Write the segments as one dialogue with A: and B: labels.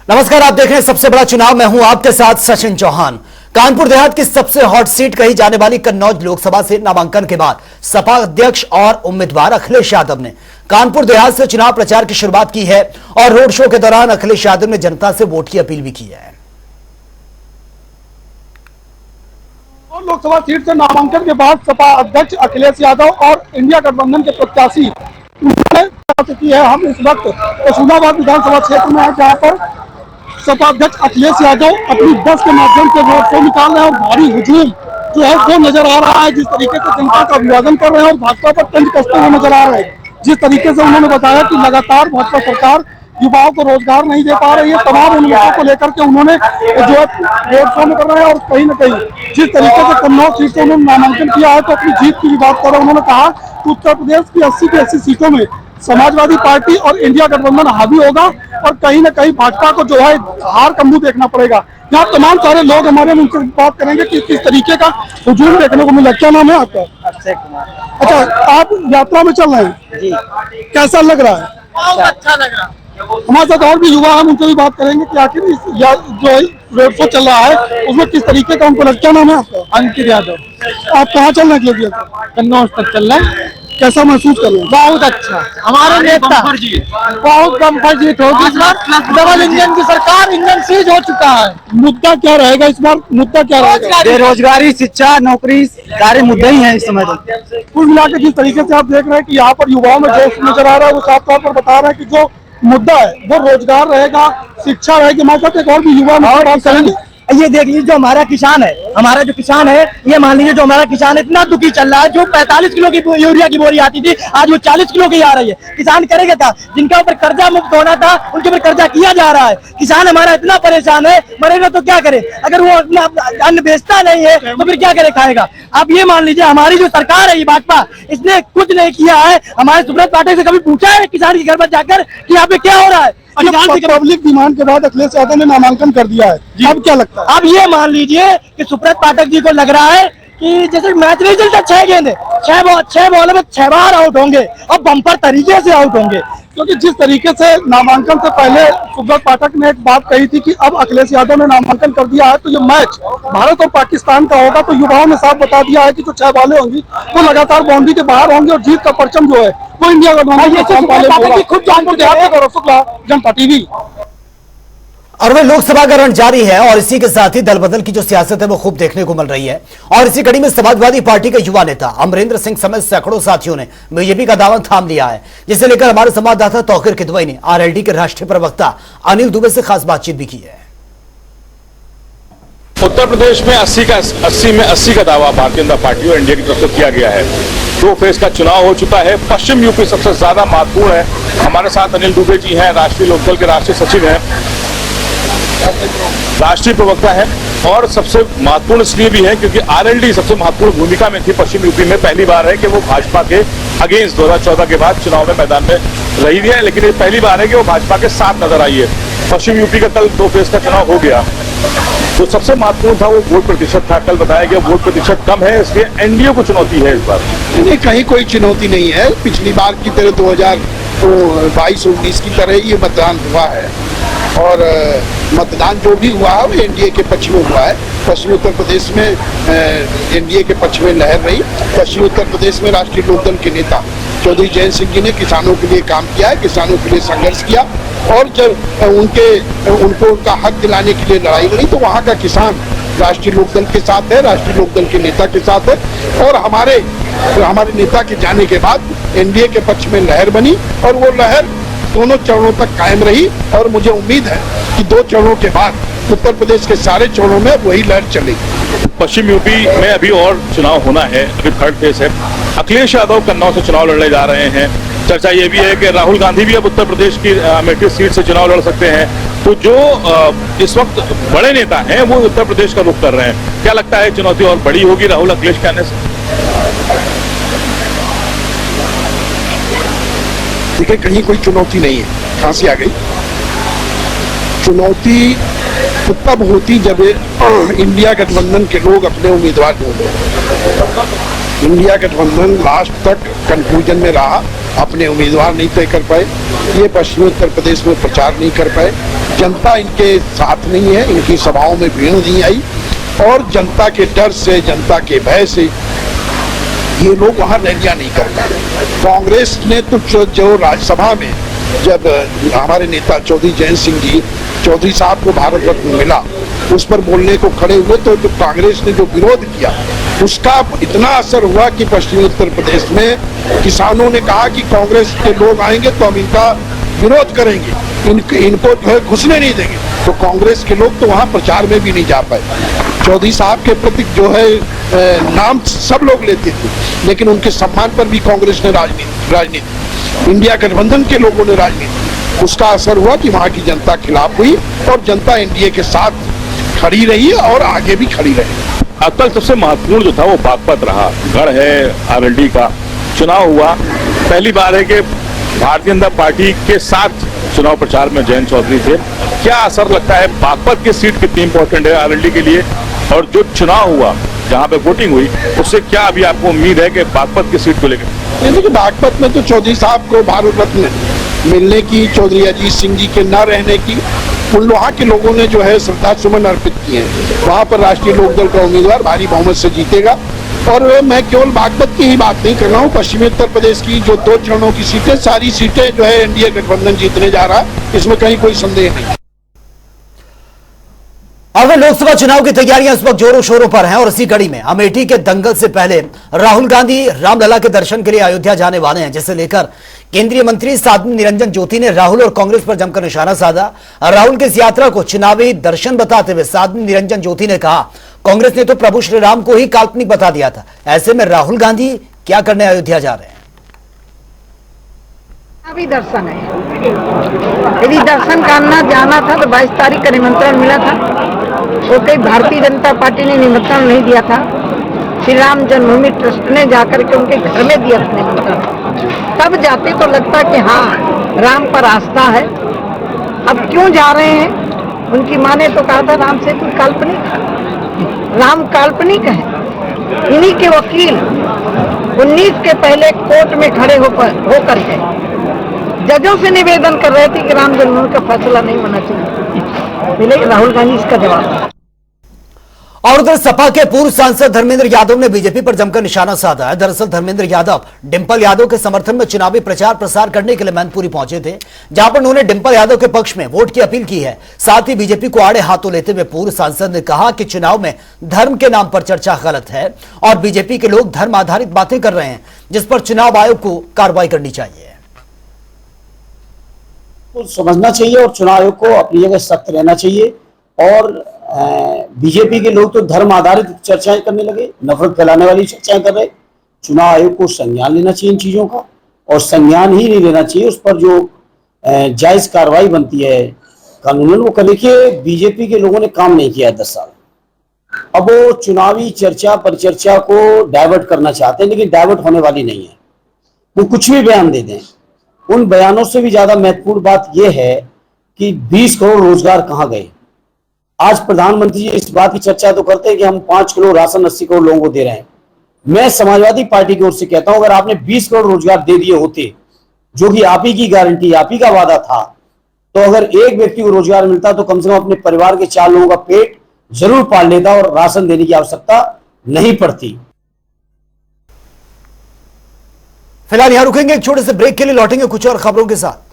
A: नमस्कार, आप देख रहे हैं सबसे बड़ा चुनाव। मैं हूं आपके साथ सचिन चौहान। कानपुर देहात की सबसे हॉट सीट कही जाने वाली कन्नौज लोकसभा से नामांकन के बाद सपा अध्यक्ष और उम्मीदवार अखिलेश यादव ने कानपुर देहात से चुनाव प्रचार की शुरुआत की है और रोड शो के दौरान अखिलेश यादव ने जनता से वोट की अपील भी की है।
B: लोकसभा सीट से नामांकन के बाद सपा अध्यक्ष अखिलेश यादव और इंडिया गठबंधन के प्रत्याशी की है। हम इस वक्त होशंगाबाद विधानसभा क्षेत्र में है, जहां पर सपा अध्यक्ष अखिलेश यादव अपनी बस के माध्यम से रोड शो निकाल रहे हैं और भारी हुजूम जो है वो नजर आ रहा है। जिस तरीके से जनता का अभिवादन कर रहे हैं और भाजपा पर तंज कसते हुए नजर आ रहे हैं। जिस तरीके से उन्होंने बताया कि लगातार भाजपा सरकार युवाओं को रोजगार नहीं दे पा रही है, तमाम उन मुद्दों को लेकर के उन्होंने जो है रोड शो में कर रहे हैं। और कहीं न कहीं जिस तरीके से कन्नौज सीट से उन्होंने नामांकन किया है तो अपनी जीत की भी बात कर रहे हैं। उन्होंने कहा कि उत्तर प्रदेश की 80 की 80 सीटों में समाजवादी पार्टी और इंडिया गठबंधन हावी होगा और कहीं न कहीं भाजपा को जो है हार कम्बू देखना पड़ेगा। यहाँ तमाम सारे लोग हमारे उनसे बात करेंगे कि किस तरीके का हुजूम देखने को मिला। क्या नाम है आपका?
C: अक्षय कुमार।
B: अच्छा, आप यात्रा में चल रहे हैं
C: जी,
B: कैसा लग रहा है?
C: बहुत अच्छा लग रहा।
B: हमारे साथ और भी युवा हम उनसे भी बात करेंगे कि आखिर जो रोड शो चल रहा है उसमें किस तरीके का उनको लगता। क्या नाम है आपका?
C: अंकित यादव।
B: आप कहाँ चलने के लिए?
C: कन्नौज तक चल रहे हैं।
B: कैसा महसूस कर रहे हैं?
C: बहुत अच्छा। हमारे नेता बहुत बम्पर जीत होगी इस बार। डबल इंजन की सरकार, इंजन सीज हो चुका है।
B: मुद्दा क्या रहेगा इस बार? मुद्दा क्या रहेगा?
C: बेरोजगारी, शिक्षा, नौकरी सारे मुद्दे ही हैं इस समय।
B: कुल मिलाकर जिस तरीके से आप देख रहे हैं कि यहाँ पर युवाओं में जोश नजर आ रहा है, वो साफ तौर पर बता रहे हैं कि जो मुद्दा है वो रोजगार रहेगा, शिक्षा रहेगी। हमारे साथ एक और भी युवा बात करेंगे।
C: ये देख लीजिए, जो हमारा किसान है, ये मान लीजिए जो हमारा किसान इतना दुखी चल रहा है। जो 45 किलो की यूरिया की बोरी आती थी आज वो 40 किलो की आ रही है। किसान करेगा क्या? जिनका ऊपर कर्जा मुक्त होना था उनके ऊपर कर्जा किया जा रहा है। किसान हमारा इतना परेशान है, मरेगा तो क्या करे? अगर वो अपना अन्न बेचता नहीं है तो फिर क्या करे खाएगा? आप ये मान लीजिए हमारी जो सरकार है ये भाजपा, इसने कुछ नहीं किया है। हमारे सुब्रत पाठक से कभी पूछा है किसान के घर पर जाकर कि यहाँ पे क्या हो रहा है?
B: पब्लिक डिमांड के बाद अखिलेश यादव ने नामांकन कर दिया है, अब क्या लगता है?
C: अब ये मान लीजिए कि सुब्रत पाठक जी को लग रहा है कि जैसे मैच रिजल्ट है 6 गेंद, 6 बॉल में 6 बार आउट होंगे और बम्पर तरीके से आउट होंगे।
B: क्योंकि जिस तरीके से नामांकन से पहले सुब्रत पाठक ने एक बात कही थी कि अब अखिलेश यादव ने नामांकन कर दिया है तो ये मैच भारत और पाकिस्तान का होगा, तो युवाओं ने साफ बता दिया है कि जो 6 बॉलें होंगी वो लगातार बाउंड्री के बाहर होंगी और जीत का परचम जो है वो इंडिया गठबंधन खुद जनता टीवी।
A: और वह लोकसभा का रण जारी है और इसी के साथ ही दल बदल की जो सियासत है वो खूब देखने को मिल रही है। और इसी कड़ी में समाजवादी पार्टी के युवा नेता अमरेंद्र सिंह समेत सैकड़ों साथियों ने बीजेपी का दामन थाम लिया है, जिसे लेकर हमारे संवाददाता तौकीर किदवई ने आरएलडी के राष्ट्रीय प्रवक्ता अनिल दुबे से खास बातचीत भी की है।
D: उत्तर प्रदेश में 80 का दावा भारतीय जनता पार्टी और एनडीए की तरफ से किया गया है। 2 फेज का चुनाव हो चुका है। पश्चिम यूपी सबसे ज्यादा महत्वपूर्ण है। हमारे साथ अनिल दुबे जी हैं, राष्ट्रीय लोकदल के राष्ट्रीय सचिव हैं, राष्ट्रीय प्रवक्ता है और सबसे महत्वपूर्ण इसलिए भी है क्योंकि आरएलडी सबसे महत्वपूर्ण भूमिका में थी पश्चिम यूपी में। पहली बार है कि वो भाजपा के अगेंस्ट 2014 के बाद चुनाव में मैदान में रही है, लेकिन ये पहली बार है कि वो भाजपा के साथ नजर आई है। पश्चिम यूपी का कल 2 फेज का चुनाव हो गया। जो सबसे महत्वपूर्ण था वो वोट प्रतिशत था। कल बताया गया वोट प्रतिशत कम है, इसलिए एनडीए को चुनौती है इस बार।
E: नहीं, कहीं कोई चुनौती नहीं है। पिछली बार की तरह 2022-19 की तरह ये मतदान हुआ है और मतदान जो भी हुआ है वो एनडीए के पक्ष में हुआ है। पश्चिमी उत्तर प्रदेश में एनडीए के पक्ष में लहर रही। पश्चिमी उत्तर प्रदेश में राष्ट्रीय लोकदल के नेता चौधरी जयंत सिंह जी ने किसानों के लिए काम किया है, किसानों के लिए संघर्ष किया और जब उनको उनका हक दिलाने के लिए लड़ाई लड़ी तो वहाँ का किसान राष्ट्रीय लोकदल के साथ है, राष्ट्रीय लोकदल के नेता के साथ है। और हमारे नेता के जाने के बाद एनडीए के पक्ष में लहर बनी और वो लहर दोनों चरणों तक कायम रही और मुझे उम्मीद है कि 2 चरणों के बाद उत्तर प्रदेश के सारे चरणों में वही लहर चलेगी।
D: पश्चिम यूपी में अभी और चुनाव होना है, अभी 3rd फेज है। अखिलेश यादव कन्नौज से चुनाव लड़ने जा रहे हैं। चर्चा ये भी है कि राहुल गांधी भी अब उत्तर प्रदेश की अमेठी सीट से चुनाव लड़ सकते हैं। तो जो इस वक्त बड़े नेता हैं वो उत्तर प्रदेश का रुख कर रहे हैं। क्या लगता है चुनौती और बड़ी होगी राहुल अखिलेश के आने से?
E: देखिए, कहीं कोई चुनौती नहीं है। खांसी आ गई। चुनौती तो तब होती जब इंडिया गठबंधन के लोग अपने उम्मीदवार ढूंढे। इंडिया गठबंधन लास्ट तक कंफ्यूजन में रहा अपने उम्मीदवार नहीं तय कर पाए, ये पश्चिमी उत्तर प्रदेश में प्रचार नहीं कर पाए, जनता इनके साथ नहीं है, इनकी सभाओं में भीड़ नहीं आई और जनता के डर से, जनता के भय से ये लोग वहां रैलियां नहीं कर पाए। कांग्रेस ने तो जो राज्यसभा में जब हमारे नेता चौधरी जयंत सिंह जी चौधरी साहब को भारत रत्न मिला, उस पर बोलने को खड़े हुए तो जो कांग्रेस ने जो विरोध किया उसका इतना असर हुआ कि पश्चिमी उत्तर प्रदेश में किसानों ने कहा कि कांग्रेस के लोग आएंगे तो हम इनका विरोध करेंगे, इनको जो है घुसने नहीं देंगे। तो कांग्रेस के लोग तो वहां प्रचार में भी नहीं जा पाए। चौधरी साहब के प्रति जो है नाम सब लोग लेते थे, लेकिन उनके सम्मान पर भी कांग्रेस ने राजनीति, इंडिया गठबंधन के लोगों ने राजनीति, उसका असर हुआ कि वहां की जनता खिलाफ हुई और जनता एनडीए के साथ खड़ी रही और आगे भी खड़ी रही।
D: अब तक सबसे महत्वपूर्ण जो था वो बागपत रहा, गढ़ है आरएलडी का चुनाव हुआ। पहली बार है कि भारतीय जनता पार्टी के साथ चुनाव प्रचार में जयंत चौधरी थे। क्या असर लगता है, बागपत की सीट कितनी इंपॉर्टेंट है आरएलडी के लिए, और जो चुनाव हुआ जहां पे वोटिंग हुई उससे क्या अभी आपको उम्मीद है कि बागपत की सीट को लेकर?
E: देखिए, बागपत में तो चौधरी साहब को भारत रत्न मिलने की, चौधरी अजीत सिंह जी के न रहने की, उन वहाँ के लोगों ने जो है श्रद्धा सुमन अर्पित किए हैं। वहाँ पर राष्ट्रीय लोकदल का उम्मीदवार भारी बहुमत से जीतेगा। और मैं केवल बागपत की ही बात नहीं कर रहा हूँ, पश्चिमी उत्तर प्रदेश की जो 2 चरणों की सीटें, सारी सीटें जो है एनडीए गठबंधन जीतने जा रहा है, इसमें कहीं कोई संदेह नहीं।
A: अब लोकसभा चुनाव की तैयारियां इस वक्त जोरों शोरों पर हैं और इसी कड़ी में अमेठी के दंगल से पहले राहुल गांधी रामलला के दर्शन के लिए अयोध्या जाने वाले हैं, जिसे लेकर केंद्रीय मंत्री साध्वी निरंजन ज्योति ने राहुल और कांग्रेस पर जमकर निशाना साधा। राहुल की इस यात्रा को चुनावी दर्शन बताते हुए साध्वी निरंजन ज्योति ने कहा, कांग्रेस ने तो प्रभु श्री राम को ही काल्पनिक बता दिया था, ऐसे में राहुल गांधी क्या करने अयोध्या जा रहे हैं?
F: अभी दर्शन है, यदि दर्शन करना जाना था तो 22 तारीख का निमंत्रण मिला था, वो कहीं भारतीय जनता पार्टी ने निमंत्रण नहीं दिया था, श्री राम जन्मभूमि ट्रस्ट ने जाकर के उनके घर में दिया था निमंत्रण। तब जाते तो लगता कि हाँ राम पर आस्था है। अब क्यों जा रहे हैं? उनकी माँ ने तो कहा था राम से कोई काल्पनिक है, राम काल्पनिक है। इन्हीं के वकील 19 के पहले कोर्ट में खड़े होकर के जजों से निवेदन कर रहे थे कि राम जन्मभूमि का फैसला नहीं होना चाहिए। मिले राहुल गांधी इसका जवाब।
A: और उधर सपा के पूर्व सांसद धर्मेंद्र यादव ने बीजेपी पर जमकर निशाना साधा है। दरअसल धर्मेंद्र यादव डिंपल यादव के समर्थन में चुनावी प्रचार प्रसार करने के लिए मैनपुरी पहुंचे थे, जहां पर उन्होंने डिंपल यादव के पक्ष में वोट की अपील की है। साथ ही बीजेपी को आड़े हाथों लेते हुए पूर्व सांसद ने कहा कि चुनाव में धर्म के नाम पर चर्चा गलत है और बीजेपी के लोग धर्म आधारित बातें कर रहे हैं, जिस पर चुनाव आयोग को कार्रवाई करनी चाहिए।
G: समझना चाहिए और चुनाव आयोग को अपनी जगह सख्त रहना चाहिए। और बीजेपी के लोग तो धर्म आधारित चर्चाएं करने लगे, नफरत फैलाने वाली चर्चाएं कर रहे। चुनाव आयोग को संज्ञान लेना चाहिए इन चीजों का, और संज्ञान ही नहीं लेना चाहिए, उस पर जो जायज कार्रवाई बनती है कानूनन वो कर। देखिए, बीजेपी के लोगों ने काम नहीं किया 10 साल, अब वो चुनावी चर्चा परिचर्चा को डाइवर्ट करना चाहते हैं, लेकिन डाइवर्ट होने वाली नहीं है। वो कुछ भी बयान दे दें, उन बयानों से भी ज्यादा महत्वपूर्ण बात यह है कि 20 करोड़ रोजगार कहां गए। आज प्रधानमंत्री जी इस बात की चर्चा तो करते हैं कि हम 5 किलो राशन 80 करोड़ लोगों को दे रहे हैं। मैं समाजवादी पार्टी की ओर से कहता हूं, अगर आपने 20 करोड़ रोजगार दे दिए होते, जो कि आप ही की गारंटी, आप ही का वादा था, तो अगर एक व्यक्ति को रोजगार मिलता तो कम से कम अपने परिवार के 4 लोगों का पेट जरूर पाल लेता और राशन देने की आवश्यकता नहीं पड़ती।
A: फिलहाल यहां रुकेंगे, एक छोटे से ब्रेक के लिए लौटेंगे कुछ और खबरों के साथ।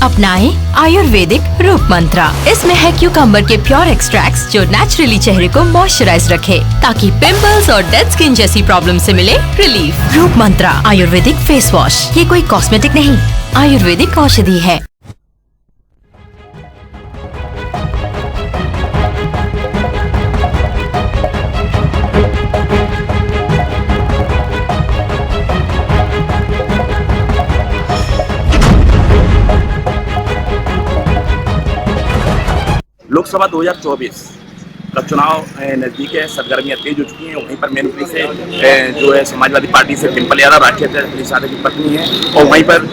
H: अपनाएं आयुर्वेदिक रूप मंत्रा। इसमें है क्यूकम्बर के प्योर एक्सट्रैक्ट्स जो नेचुरली चेहरे को मॉइस्चराइज रखे, ताकि पिंपल्स और डेड स्किन जैसी प्रॉब्लम से मिले रिलीफ। रूप मंत्रा आयुर्वेदिक फेस वॉश, ये कोई कॉस्मेटिक नहीं, आयुर्वेदिक औषधि है।
I: लोकसभा 2024 का चुनाव नजदीक है, सरगर्मियां तेज हो चुकी हैं। वहीं पर मैनपुरी से जो है समाजवादी पार्टी से डिम्पल यादव राष्ट्रीय अध्यक्ष अखिलेश यादव की पत्नी है, और वहीं पर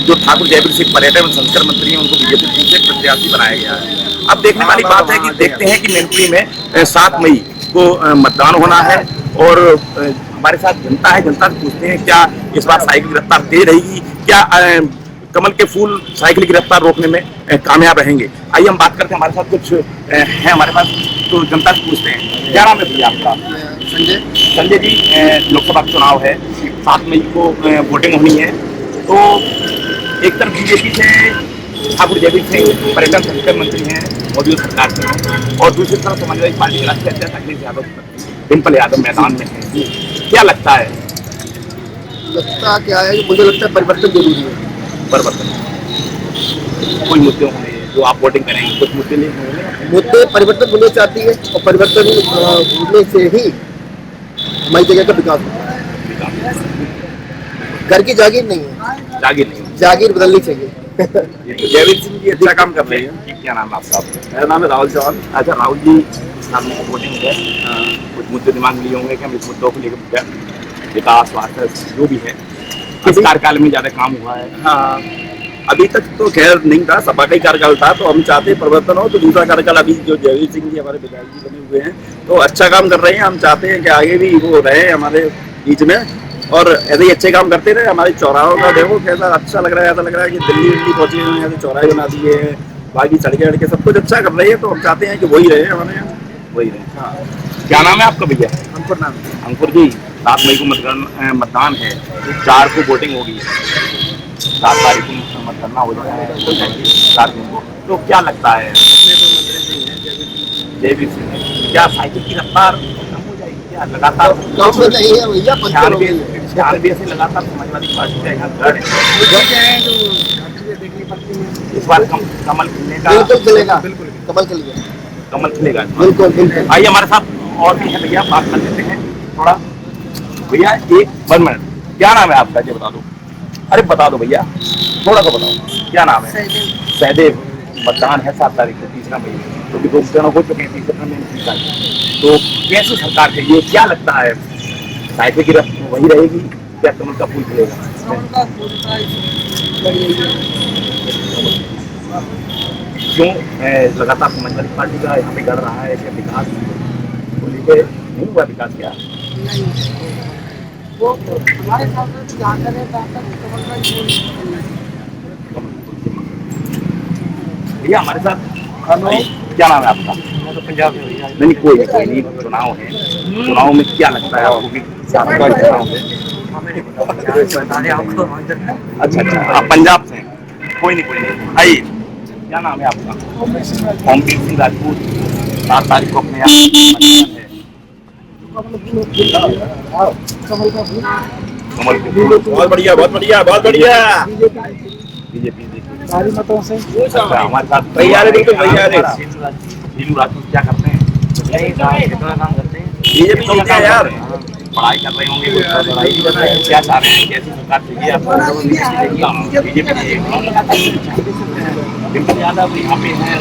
I: जो ठाकुर जयवीर सिंह पर्यटन एवं संस्कृति मंत्री हैं उनको बीजेपी से प्रत्याशी बनाया गया है। अब देखने वाली बात है कि देखते हैं कि मैनपुरी में 7 मई को मतदान होना है, और हमारे साथ जनता है, जनता से पूछते हैं क्या इस बार साइकिल की रफ्तार तेज रहेगी, क्या कमल के फूल साइकिल की रफ्तार रोकने में कामयाब रहेंगे। आइए हम बात करते हैं, हमारे साथ कुछ हैं हमारे पास, तो जनता से पूछते हैं। क्या नाम है भैया आपका? संजय जी, लोकसभा चुनाव है, 7 मई को वोटिंग होनी है, तो एक तरफ बीजेपी से ठाकुर जयवीर सिंह पर्यटन संस्कृति मंत्री हैं, मौजूदा सरकार से हैं, और दूसरी तरफ समाजवादी पार्टी के राष्ट्रीय अध्यक्ष अखिलेश यादव डिम्पल यादव मैदान में है। क्या लगता है?
C: लगता क्या है, मुझे लगता है परिवर्तन जरूरी है।
I: परिवर्तन कोई मुद्दे होंगे जो आप वोटिंग करेंगे, कुछ मुद्दे नहीं होंगे,
C: मुद्दे परिवर्तन होने चाहती है, और परिवर्तन होने से ही हमारी जगह का विकास होगा। घर की जागीर नहीं है,
I: जागीर नहीं,
C: जागीर बदलनी चाहिए।
I: जयवीर सिंह जी अच्छा काम कर रहे हैं। क्या नाम है आपका? मेरा नाम है राहुल चौहान। अच्छा राहुल जी, सामने वोटिंग है, कुछ मुद्दे दिमाग लिए होंगे कि हम इस मुद्दों को लेकर विकास, स्वास्थ्य जो भी है, किस कार्यकाल में ज्यादा काम हुआ है?
C: हाँ,
I: अभी तक तो खैर नहीं था, सपा का ही कार्यकाल था, तो हम चाहते परिवर्तन हो। तो दूसरा कार्यकाल अभी जो जयवीर सिंह जी हमारे विधायक जी बने हुए हैं, तो अच्छा काम कर रहे हैं। हम चाहते हैं कि आगे भी वो रहे हमारे बीच में, और ऐसे ही अच्छे काम करते रहे। हमारे चौराहों का देखो कैसा अच्छा लग रहा है, ऐसा लग रहा है कि दिल्ली पहुंचे हुए हैं, चौराहे बना दिए हैं, बाकी सड़कें वड़के सब कुछ अच्छा कर रहे हैं। तो हम चाहते हैं कि वही रहे हमारे यहाँ, वही रहे। हाँ, क्या नाम है आपका भैया?
C: अंकुर नाम।
I: अंकुर जी, 7 मई को मतदान है, 4 को वोटिंग होगी, 7 तारीख को मतगणना हो जाएगी 7 को। तो क्या लगता है जयवीर सिंह, क्या साइकिल की रफ्तार कम हो जाएगी क्या? लगातार 96 से लगातार समाजवादी पार्टी का यहाँ गढ़ है, इस बार कमल खिलने का,
C: खिलेगा, कमल खिलेगा,
I: कमल खिलेगा।
C: बिल्कुल बिल्कुल।
I: आइए हमारे साथ और भी है भैया, बात कर लेते हैं थोड़ा। भैया 1 मिनट, क्या नाम है आपका? जी बता दो। अरे बता दो भैया, थोड़ा सा बताओ, क्या नाम है? सहदेव। मतदान है 7 तारीख को, 3 मई, क्योंकि 2 चुनाव हो चुके हैं, 3 मई में 3 तो कैसी सरकार चाहिए? क्या लगता है साइकिल की रफ्तार वही रहेगी, क्या कमल का फूल खिलेगा? क्यों लगातार समाजवादी पार्टी का यहाँ पे गढ़ रहा है, क्या विकास को लेकर नहीं हुआ? विकास क्या
F: वो हमारे साथ जहाँ
I: भैया हमारे साथ? क्या नाम है आपका?
C: तो पंजाब में भैया।
I: नहीं कोई नहीं, चुनाव है, चुनाव में क्या लगता है आपको कि चुनाव है? अच्छा अच्छा, आप पंजाब से हैं? कोई नहीं। आइए, क्या नाम है आपका? ओमवीर सिंह राजपूत। 7 तारीख को अपने यहाँ है, कमल के फूल। बहुत बढ़िया, बहुत बढ़िया, बहुत बढ़िया। बीजेपी
B: भारी मतों से।
I: अच्छा, हमारे साथ तैयार है, नीलू राजपूत क्या करते हैं?
C: काम करते हैं।
I: बीजेपी तो क्या यार, पढ़ाई कर रहे होंगे, पढ़ाई कर रहे हैं, क्या चाह रहे हैं, कैसी सरकार चाहिए आपको? बीजेपी डिम्पल यादव यहाँ पे है,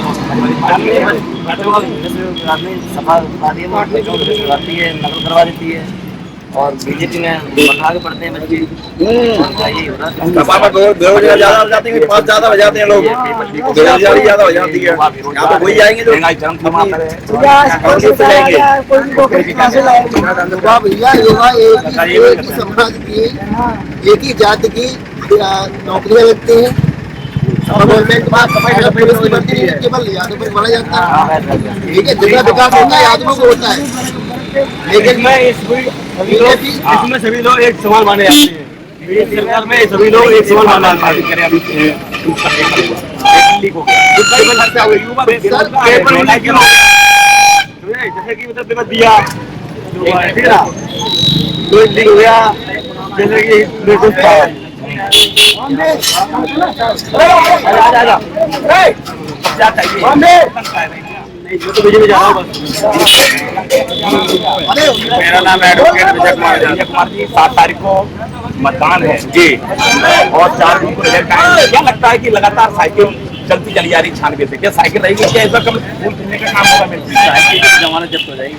C: सफा करवाती है, नकल करवा देती है, और बीजेपी में बता के पढ़ते हैं बच्चे।
I: बेरोजगार ज्यादा हो जाते हैं, पास ज्यादा हो जाते हैं लोग, बेरोजगारी ज्यादा हो जाती है। यहाँ पे वही आएंगे जो
C: युवा एक ही समाज की, एक ही जाति की नौकरियां लगती हैं। गवर्नमेंट पुलिस की भर्ती नहीं केवल यादव पर बढ़ा जाता है, ठीक है, जितना विकास होता है यादवों को होता है। लेकिन मैं इसमें सभी लोग एक समान माने जाते हैं, सरकार में सभी लोग एक समान माने करें। अभी जैसे कि मतलब पेपर दिया तो लीक हो गया, जैसे कि
I: मेरा नाम एडवोकेट विजय कुमार जी। 7 तारीख को मतदान है जी, और 4 दिन को रिजल्ट आएंगे। क्या लगता है कि लगातार साइकिल चलती चली जा रही छानबे से। क्या साइकिल रहेगी क्या ऐसा कम फूल खरीदने का काम होगा मेरे साइकिल की जमानत जब्त हो जाएगी?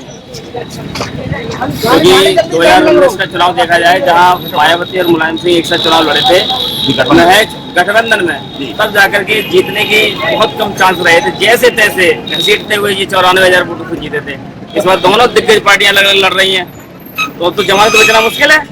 I: क्योंकि 2019 का चुनाव देखा जाए जहाँ मायावती और मुलायम सिंह एक साथ चुनाव लड़े थे गठबंधन में, तब जाकर के जीतने के बहुत कम चांस रहे थे। जैसे तैसे घसीटते हुए ये 94,000 वोटों से जीते थे। इस बार दोनों दिग्गज पार्टियां अलग अलग लड़ रही हैं, तो अब तो जमानत बचना मुश्किल है।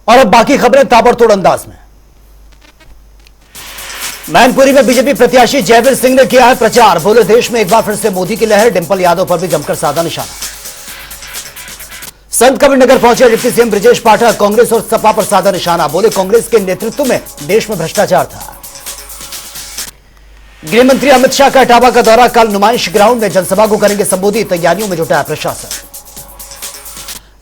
A: और अब बाकी खबरें ताबड़तोड़ अंदाज में। मैनपुरी में बीजेपी प्रत्याशी जयवीर सिंह ने किया है प्रचार। बोले देश में एक बार फिर से मोदी की लहर, डिंपल यादव पर भी जमकर साधा निशाना। संत कबीर नगर पहुंचे डिप्टी सीएम ब्रिजेश पाठक, कांग्रेस और सपा पर साधा निशाना। बोले कांग्रेस के नेतृत्व में देश में भ्रष्टाचार था। गृह मंत्री अमित शाह का इटावा का दौरा, कल नुमाइश ग्राउंड में जनसभा को करेंगे संबोधित। तैयारियों में जुटा है प्रशासन।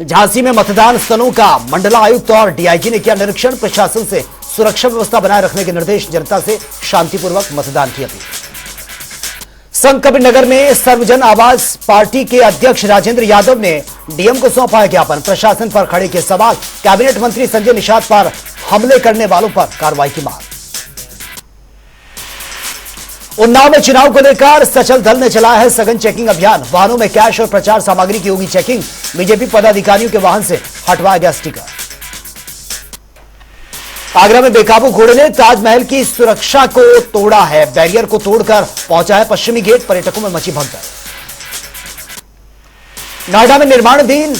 A: झांसी में मतदान स्थलों का मंडलायुक्त और डीआईजी ने किया निरीक्षण। प्रशासन से सुरक्षा व्यवस्था बनाए रखने के निर्देश, जनता से शांतिपूर्वक मतदान की अपील। संत कबीर नगर में सर्वजन आवास पार्टी के अध्यक्ष राजेंद्र यादव ने डीएम को सौंपा ज्ञापन। प्रशासन पर खड़े किए सवाल, कैबिनेट मंत्री संजय निषाद पर हमले करने वालों पर कार्रवाई की मांग। उन्नाव में चुनाव को लेकर सचल दल ने चलाया है सघन चेकिंग अभियान। वाहनों में कैश और प्रचार सामग्री की होगी चेकिंग। बीजेपी पदाधिकारियों के वाहन से हटवाया गया स्टिकर। आगरा में बेकाबू घोड़े ने ताजमहल की सुरक्षा को तोड़ा है। बैरियर को तोड़कर पहुंचा है पश्चिमी गेट। पर्यटकों में मची भगदड़। नोएडा में निर्माणाधीन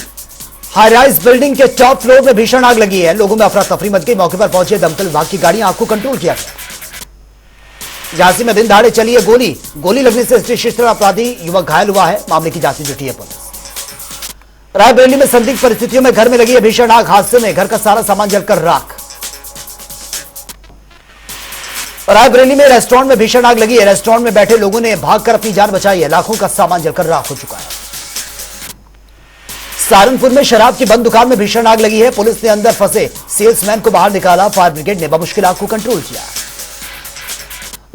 A: हाईराइज बिल्डिंग के टॉप फ्लोर में भीषण आग लगी है। लोगों में अफरा तफरी मच गई। मौके पर पहुंचे दमकल विभाग की गाड़ियां, आग को कंट्रोल किया गया। झांसी में दिन दहाड़े चली है गोली लगने से सशस्त्र अपराधी युवक घायल हुआ है। मामले की जांच जुटी है पुलिस। रायबरेली में संदिग्ध परिस्थितियों में घर में लगी है भीषण आग। हादसे में घर का सारा सामान जलकर राख। रायबरेली में रेस्टोरेंट में भीषण आग लगी है। रेस्टोरेंट में बैठे लोगों ने भागकर अपनी जान बचाई है। लाखों का सामान जलकर राख हो चुका है। सहारनपुर में शराब की बंद दुकान में भीषण आग लगी है। पुलिस ने अंदर फंसे सेल्समैन को बाहर निकाला। फायर ब्रिगेड ने बमुश्किल आग को कंट्रोल किया।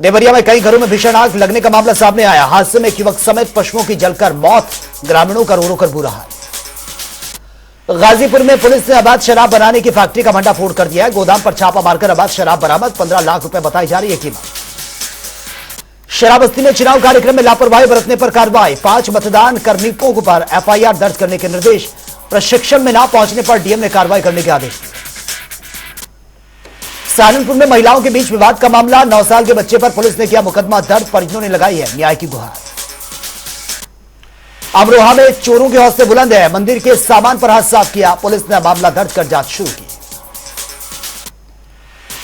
A: देवरिया में कई घरों में भीषण आग लगने का मामला सामने आया। हादसे में एक युवक समेत पशुओं की जलकर मौत। ग्रामीणों का रो रो कर बुरा हाल। गाजीपुर में पुलिस ने अवैध शराब बनाने की फैक्ट्री का भंडाफोड़ कर दिया है। गोदाम पर छापा मारकर अवैध शराब बरामद। 15 लाख रुपए बताई जा रही है कीमत। शराबस्ती में चुनाव कार्यक्रम में लापरवाही बरतने पर कार्रवाई। 5 मतदान कार्मिकों पर एफआईआर दर्ज करने के निर्देश। प्रशिक्षण में न पहुंचने पर डीएम ने कार्रवाई करने के आदेश दिए। सहारनपुर में महिलाओं के बीच विवाद का मामला। 9 साल के बच्चे पर पुलिस ने किया मुकदमा दर्ज। परिजनों ने लगाई है न्याय की गुहार। अमरोहा में चोरों के हौसले बुलंद है। मंदिर के सामान पर हाथ साफ किया। पुलिस ने मामला दर्ज कर जांच शुरू की।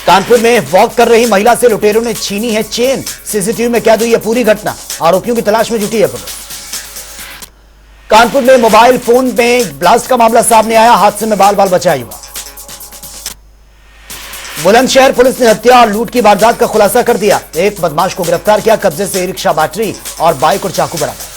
A: कानपुर में वॉक कर रही महिला से लुटेरों ने छीनी है चेन। सीसीटीवी में कैद हुई है पूरी घटना। आरोपियों की तलाश में जुटी है पुलिस। कानपुर में मोबाइल फोन में ब्लास्ट का मामला सामने आया। हादसे में बाल बाल बचा युवा। बुलंदशहर पुलिस ने हत्या और लूट की वारदात का खुलासा कर दिया। एक बदमाश को गिरफ्तार किया। कब्जे से रिक्शा, बैटरी और बाइक और चाकू बरामद।